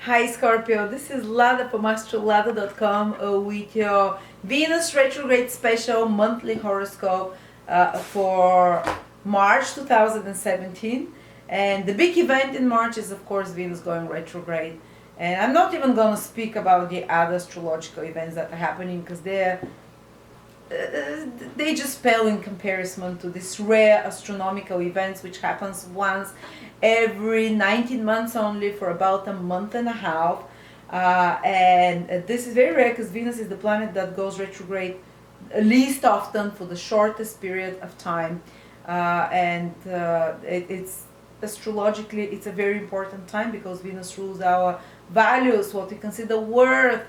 Hi Scorpio, this is Lada from astrolada.com with your Venus Retrograde special monthly horoscope for March 2017. And the big event in March is, of course, Venus going retrograde. And I'm not even going to speak about the other astrological events that are happening because they just pale in comparison to this rare astronomical events which happens once every 19 months only for about a month and a half. And this is very rare because Venus is the planet that goes retrograde least often for the shortest period of time. It's astrologically it's a very important time because Venus rules our values, what we consider worth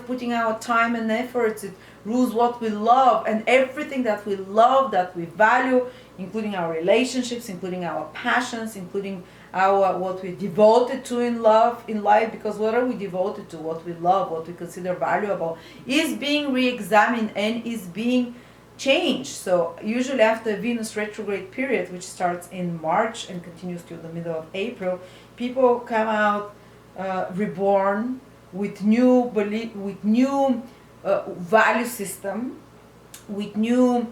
putting our time and efforts. It rules what we love, and everything that we love, that we value, including our relationships, including our passions, including our what we're devoted to in life, because what are we devoted to, what we love, what we consider valuable, is being re-examined and is being changed. So usually after Venus retrograde period, which starts in March and continues till the middle of April, people come out reborn with new belief, with new value system, with new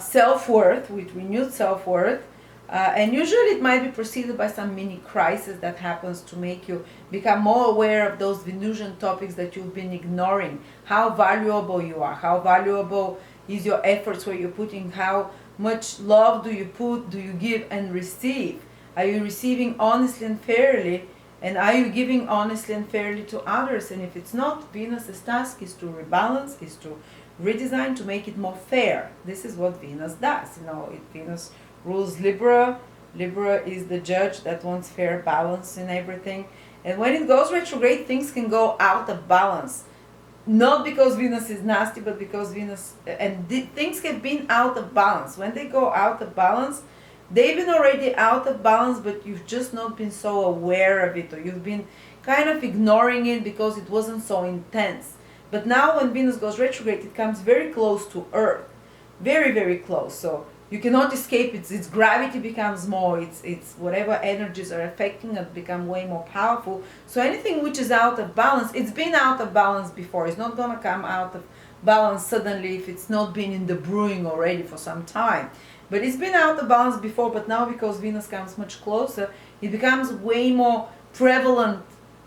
self-worth, with renewed self-worth. And usually it might be preceded by some mini crisis that happens to make you become more aware of those Venusian topics that you've been ignoring. How valuable you are, how valuable is your efforts where you're putting, how much love do you give and receive. Are you receiving honestly and fairly? And are you giving honestly and fairly to others? And if it's not, Venus's task is to rebalance, is to redesign, to make it more fair. This is what Venus does. Venus rules Libra. Libra is the judge that wants fair balance in everything. And when it goes retrograde, things can go out of balance. Not because Venus is nasty, but because things have been out of balance. When they go out of balance, they've been already out of balance, but you've just not been so aware of it, or you've been kind of ignoring it because it wasn't so intense. But now when Venus goes retrograde, it comes very close to Earth. Very, very close. So you cannot escape it. Its gravity becomes more, it's whatever energies are affecting it become way more powerful. So anything which is out of balance, it's been out of balance before. It's not going to come out of balance suddenly if it's not been in the brewing already for some time. But it's been out of balance before, but now because Venus comes much closer, it becomes way more prevalent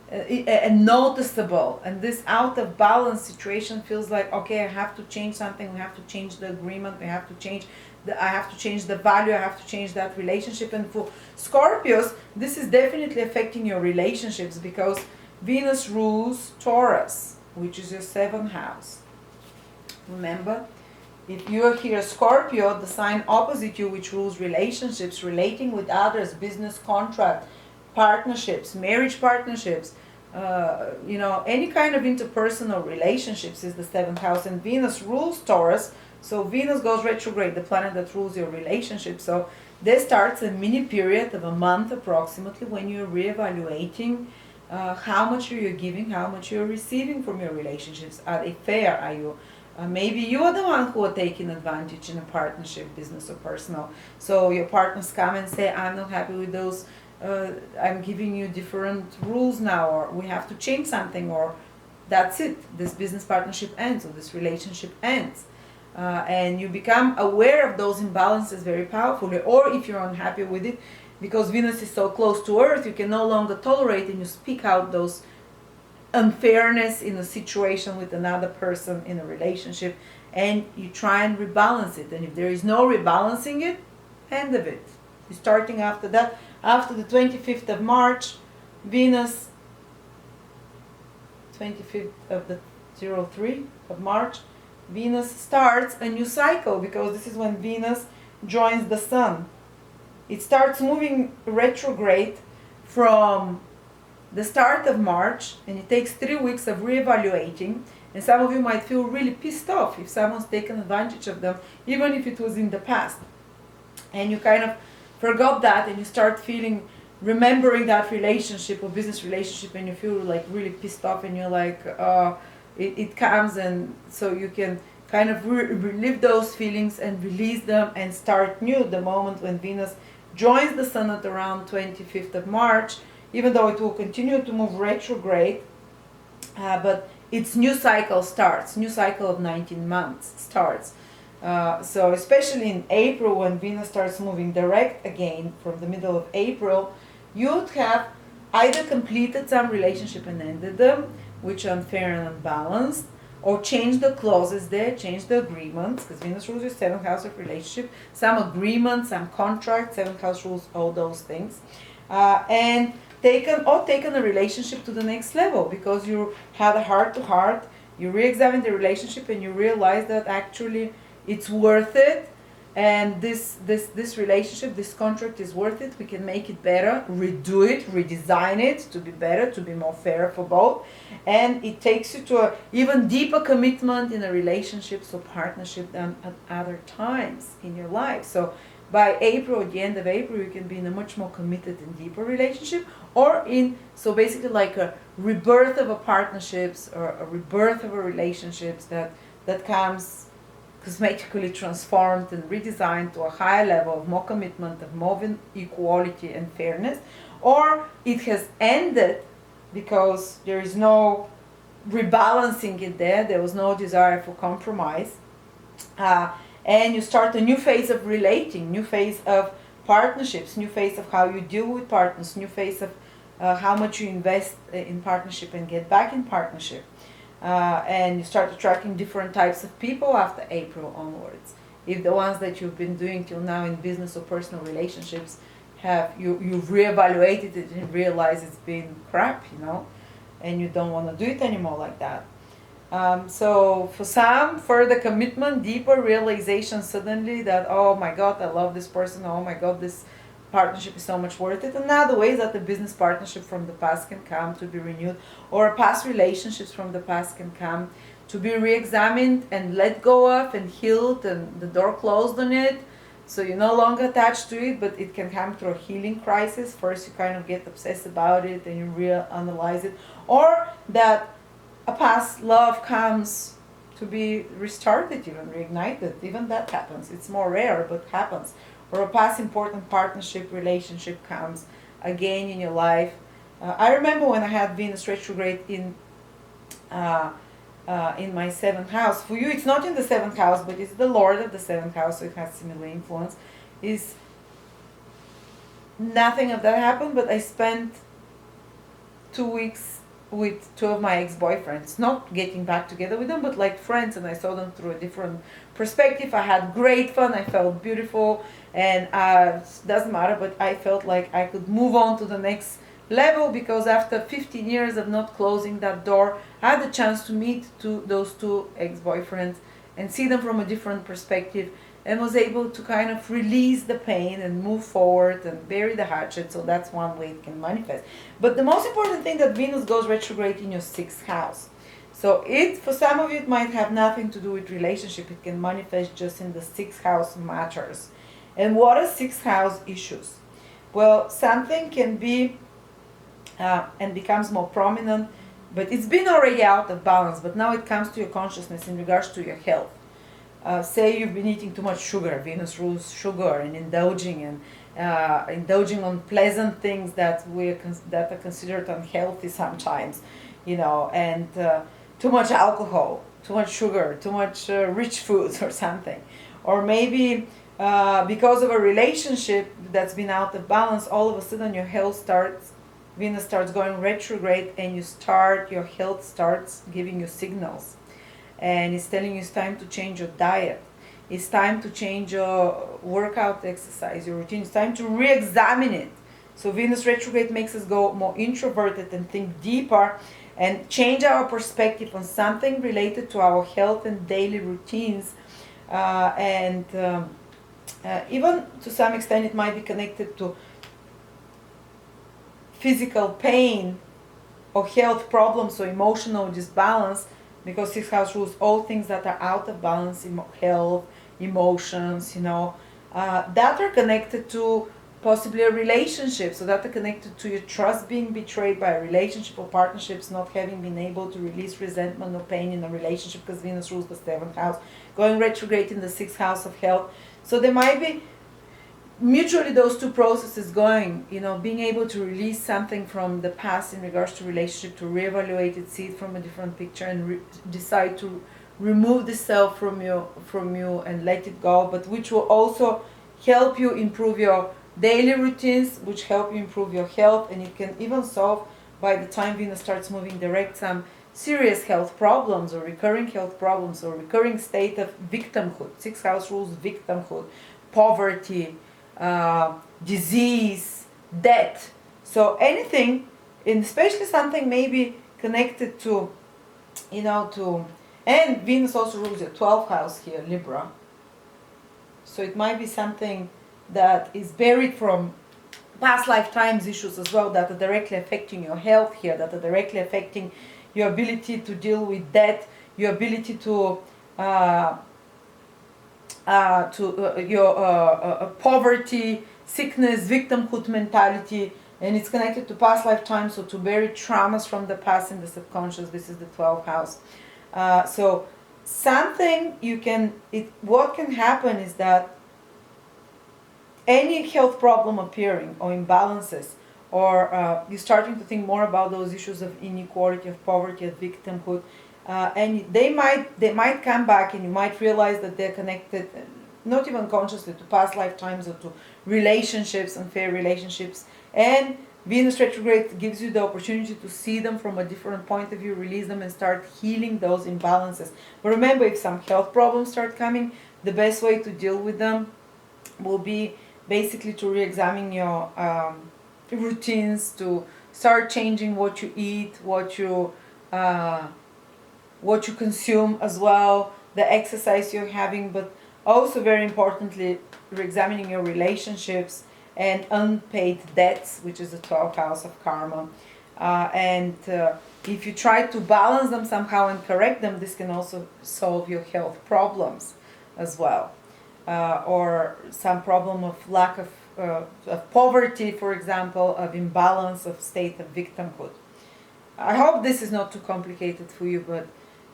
and noticeable. And this out of balance situation feels like, okay, I have to change something, we have to change the agreement, I have to change the value, I have to change that relationship. And for Scorpios, this is definitely affecting your relationships because Venus rules Taurus, which is your 7th house. Remember? If you're here Scorpio, the sign opposite you, which rules relationships, relating with others, business contract, partnerships, marriage partnerships, any kind of interpersonal relationships is the 7th house. And Venus rules Taurus. So Venus goes retrograde, the planet that rules your relationship. So there starts a mini period of a month approximately when you're reevaluating how much you're giving, how much you're receiving from your relationships. Are they fair? Are you maybe you are the one who are taking advantage in a partnership, business or personal. So your partners come and say, I'm not happy with those, I'm giving you different rules now, or we have to change something, or that's it, this business partnership ends, or this relationship ends. And you become aware of those imbalances very powerfully. Or if you're unhappy with it, because Venus is so close to Earth, you can no longer tolerate, and you speak out those unfairness in a situation with another person in a relationship, and you try and rebalance it. And if there is no rebalancing it, end of it. You're starting after that, after the 25th of March, Venus, 25th of the 03 of March, Venus starts a new cycle, because this is when Venus joins the Sun. It starts moving retrograde from the start of March, and it takes 3 weeks of reevaluating. And some of you might feel really pissed off if someone's taken advantage of them, even if it was in the past. And you kind of forgot that, and you start remembering that relationship or business relationship, and you feel like really pissed off, and you're like, it comes, and so you can kind of relive those feelings and release them and start new the moment when Venus joins the Sun at around 25th of March. even though it will continue to move retrograde, but its new cycle starts, new cycle of 19 months starts. So especially in April, when Venus starts moving direct again from the middle of April, you'd have either completed some relationship and ended them, which are unfair and unbalanced, or change the clauses there, change the agreements, because Venus rules your 7th house of relationship, some agreements, some contracts, 7th house rules all those things, and taken a relationship to the next level, because you had a heart to heart, you re-examine the relationship and you realize that actually it's worth it, and this relationship, this contract is worth it. We can make it better, redo it, redesign it to be better, to be more fair for both, and it takes you to an even deeper commitment in a relationship or partnership than at other times in your life. So by April, at the end of April, you can be in a much more committed and deeper relationship, or so basically like a rebirth of a partnerships or a rebirth of a relationships that comes cosmetically transformed and redesigned to a higher level of more commitment, of more equality and fairness, or it has ended because there is no rebalancing it there was no desire for compromise, and you start a new phase of relating, new phase of partnerships, new phase of how you deal with partners, new phase of how much you invest in partnership and get back in partnership. And you start attracting different types of people after April onwards. If the ones that you've been doing till now in business or personal relationships you've reevaluated it and realized it's been crap, and you don't want to do it anymore like that. So for some, further commitment, deeper realization suddenly that, oh my God, I love this person, oh my God, this partnership is so much worth it. Another way is that the business partnership from the past can come to be renewed, or past relationships from the past can come to be re-examined and let go of and healed, and the door closed on it, so you're no longer attached to it, but it can come through a healing crisis. First you kind of get obsessed about it and you reanalyze it, or that a past love comes to be restarted, even reignited. Even that happens. It's more rare, but happens. Or a past important partnership, relationship comes again in your life. I remember when I had Venus retrograde in my 7th house. For you, it's not in the 7th house, but it's the Lord of the 7th house, so it has similar influence. Nothing of that happened, but I spent 2 weeks with 2 of my ex-boyfriends, not getting back together with them, but like friends, and I saw them through a different perspective. I had great fun, I felt beautiful, and it doesn't matter, but I felt like I could move on to the next level, because after 15 years of not closing that door, I had the chance to meet those 2 ex-boyfriends and see them from a different perspective, and was able to kind of release the pain and move forward and bury the hatchet. So that's one way it can manifest. But the most important thing, that Venus goes retrograde in your 6th house. So for some of you, it might have nothing to do with relationship. It can manifest just in the 6th house matters. And what are 6th house issues? Well, something can be and becomes more prominent, but it's been already out of balance, but now it comes to your consciousness in regards to your health. Say you've been eating too much sugar. Venus rules sugar, and indulging on pleasant things that are considered unhealthy sometimes, and too much alcohol, too much sugar, too much rich foods or something. Or maybe because of a relationship that's been out of balance, all of a sudden your Venus starts going retrograde, and your health starts giving you signals. And it's telling you it's time to change your diet. It's time to change your workout exercise, your routine. It's time to re-examine it. So Venus retrograde makes us go more introverted and think deeper and change our perspective on something related to our health and daily routines. Even to some extent it might be connected to physical pain or health problems or emotional disbalance, because 6th house rules all things that are out of balance, health, emotions, that are connected to possibly a relationship. So that are connected to your trust being betrayed by a relationship or partnerships, not having been able to release resentment or pain in a relationship, because Venus rules the 7th house, going retrograde in the 6th house of health. So there might be mutually those two processes going, being able to release something from the past in regards to relationship, to reevaluate it, see it from a different picture, and decide to remove the self from you and let it go, but which will also help you improve your daily routines, which help you improve your health, and it can even solve, by the time Venus starts moving direct, some serious health problems or recurring health problems or recurring state of victimhood. Sixth house rules victimhood, poverty, disease, death. So anything, and especially something maybe connected to, and Venus also rules your 12th house here, Libra. So it might be something that is buried from past lifetimes issues as well, that are directly affecting your health here, that are directly affecting your ability to deal with death, your ability to your poverty, sickness, victimhood mentality, and it's connected to past lifetimes, so to bury traumas from the past in the subconscious. This is the 12th house. So something what can happen is that any health problem appearing or imbalances, or you're starting to think more about those issues of inequality, of poverty, of victimhood, and they might come back, and you might realize that they're connected, not even consciously, to past lifetimes or to relationships, unfair relationships. And Venus retrograde gives you the opportunity to see them from a different point of view, release them, and start healing those imbalances. But remember, if some health problems start coming, the best way to deal with them will be basically to re-examine your routines, to start changing what you eat, what you consume as well, the exercise you're having, but also very importantly, re-examining your relationships and unpaid debts, which is the 12th house of karma. If you try to balance them somehow and correct them, this can also solve your health problems as well. Or some problem of lack of poverty, for example, of imbalance of state of victimhood. I hope this is not too complicated for you, but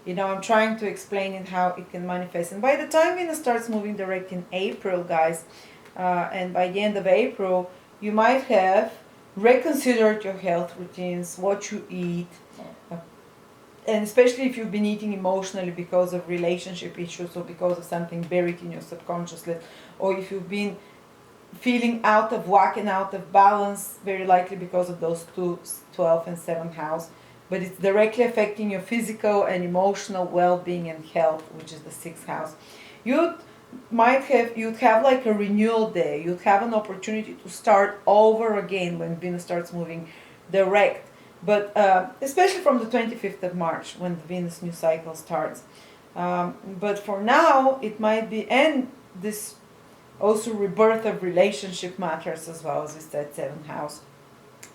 I'm trying to explain it how it can manifest. And by the time Venus starts moving direct in April, guys, and by the end of April, you might have reconsidered your health routines, what you eat, and especially if you've been eating emotionally because of relationship issues or because of something buried in your subconscious list, or if you've been feeling out of whack and out of balance, very likely because of those two, 12th and 7th house, but it's directly affecting your physical and emotional well-being and health, which is the 6th house. You'd have like a renewal day. You'd have an opportunity to start over again when Venus starts moving direct. But especially from the 25th of March, when the Venus new cycle starts. But for now, it might be, and this also rebirth of relationship matters as well, as we said, 7th house.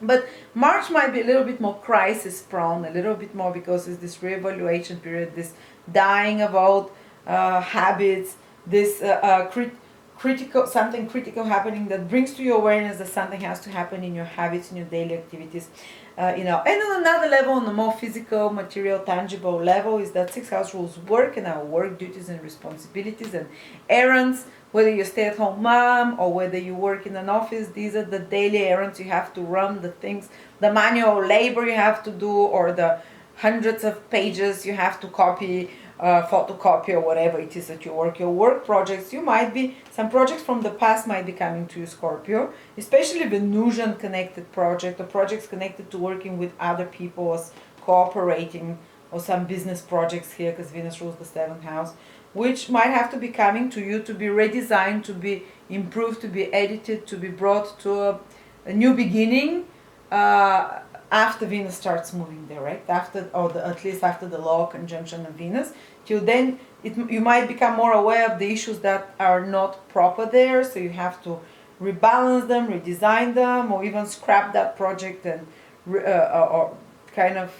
But March might be a little bit more crisis prone, a little bit more, because it's this reevaluation period, this dying of old habits, this something critical happening that brings to your awareness that something has to happen in your habits, in your daily activities. And on another level, on a more physical, material, tangible level, is that 6th house rules work and our work duties and responsibilities and errands. Whether you're a stay-at-home mom or whether you work in an office, these are the daily errands you have to run, the things, the manual labor you have to do, or the hundreds of pages you have to copy, photocopy, or whatever it is that you work. Your work projects, some projects from the past might be coming to you, Scorpio, especially Venusian connected project, or projects connected to working with other people, or cooperating, or some business projects here, because Venus rules the 7th house, which might have to be coming to you to be redesigned, to be improved, to be edited, to be brought to a new beginning after Venus starts moving direct, at least after the law conjunction of Venus. Till then, you might become more aware of the issues that are not proper there, so you have to rebalance them, redesign them, or even scrap that project and or kind of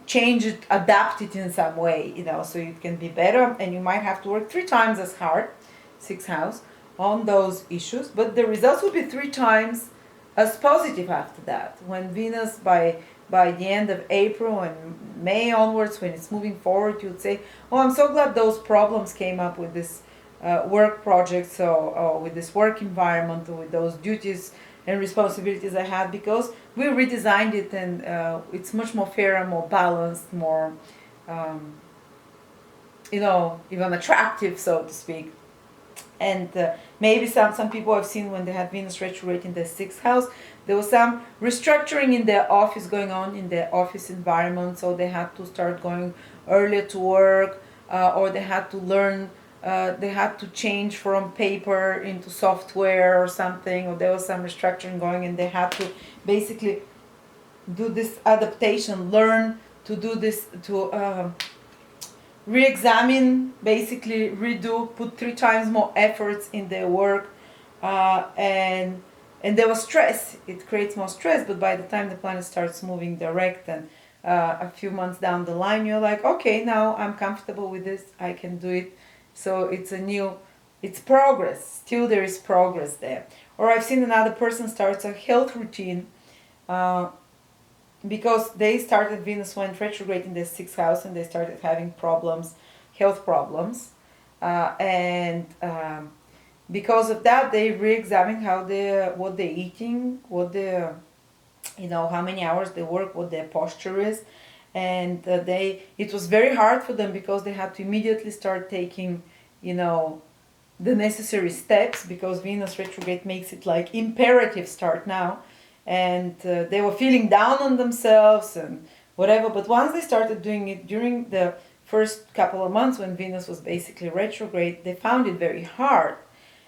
change it, adapt it in some way, so it can be better. And you might have to work 3 times as hard, 6th house, on those issues, but the results will be 3 times as positive after that. When Venus, by the end of April and May onwards, when it's moving forward, you'd say, oh, I'm so glad those problems came up with this work projects, so with this work environment, with those duties and responsibilities I had, because we redesigned it, and it's much more fair and more balanced, more um, even attractive, so to speak. And maybe some people have seen when they had Venus retrograde in the sixth house, there was some restructuring in their office going on in their office environment, so they had to start going earlier to work, or they had to learn, they had to change from paper into software or something, or there was some restructuring going, and they had to basically do this adaptation, learn to do this, to re-examine, basically redo, put 3 times more efforts in their work, and there was stress. It creates more stress, but by the time the planet starts moving direct, and a few months down the line, you're like, okay, now I'm comfortable with this, I can do it. So it's progress. Still there is progress there. Or I've seen another person starts a health routine, because they started, Venus went retrograde in the sixth house, and they started having problems, health problems, and because of that, they re-examine what they're eating, what they how many hours they work, what their posture is, and it was very hard for them, because they had to immediately start taking the necessary steps, because Venus retrograde makes it like imperative, start now. And they were feeling down on themselves and whatever, but once they started doing it during the first couple of months when Venus was basically retrograde, they found it very hard.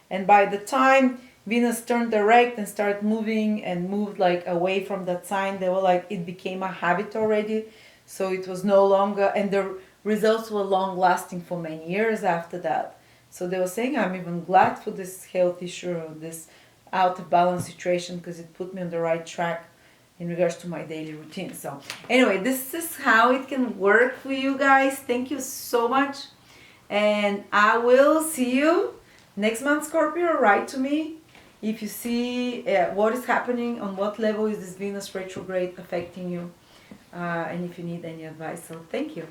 And by the time Venus turned direct and started moving and moved like away from that sign, they were like, it became a habit already. So it was no longer, and the results were long lasting for many years after that. So they were saying, I'm even glad for this health issue, this out of balance situation, because it put me on the right track in regards to my daily routine. So anyway, this is how it can work for you guys. Thank you so much, and I will see you next month, Scorpio. Write to me if you see what is happening, on what level is this Venus retrograde affecting you, and if you need any advice. So thank you.